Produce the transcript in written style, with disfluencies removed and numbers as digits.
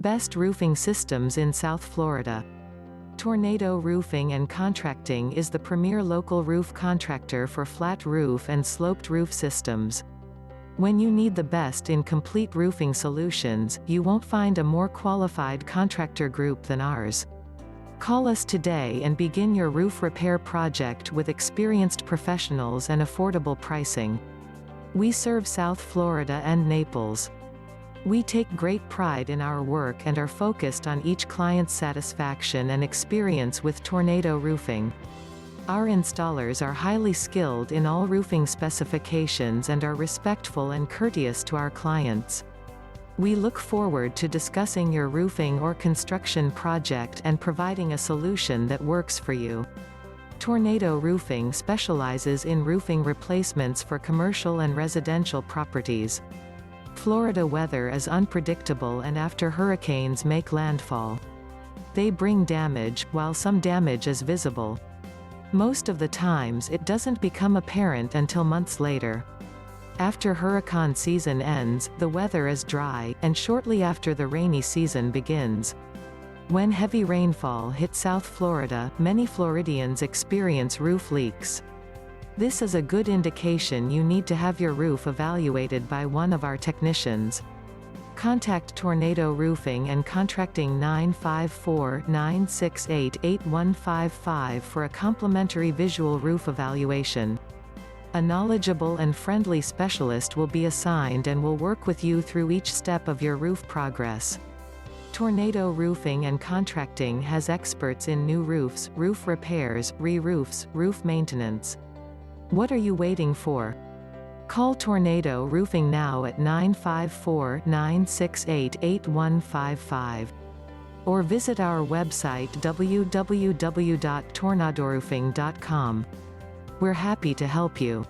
Best roofing systems in South Florida. Tornado Roofing and Contracting is the premier local roof contractor for flat roof and sloped roof systems. When you need the best in complete roofing solutions, you won't find a more qualified contractor group than ours. Call us today and begin your roof repair project with experienced professionals and affordable pricing. We serve South Florida and Naples. We take great pride in our work and are focused on each client's satisfaction and experience with Tornado Roofing. Our installers are highly skilled in all roofing specifications and are respectful and courteous to our clients. We look forward to discussing your roofing or construction project and providing a solution that works for you. Tornado Roofing specializes in roofing replacements for commercial and residential properties. Florida weather is unpredictable, and after hurricanes make landfall, they bring damage, while some damage is visible. Most of the times it doesn't become apparent until months later. After hurricane season ends, the weather is dry, and shortly after the rainy season begins. When heavy rainfall hits South Florida, many Floridians experience roof leaks. This is a good indication you need to have your roof evaluated by one of our technicians. Contact Tornado Roofing and Contracting 954-968-8155 for a complimentary visual roof evaluation. A knowledgeable and friendly specialist will be assigned and will work with you through each step of your roof progress. Tornado Roofing and Contracting has experts in new roofs, roof repairs, re-roofs, roof maintenance. What are you waiting for? Call Tornado Roofing now at 954-968-8155. Or visit our website www.tornadoroofing.com. We're happy to help you.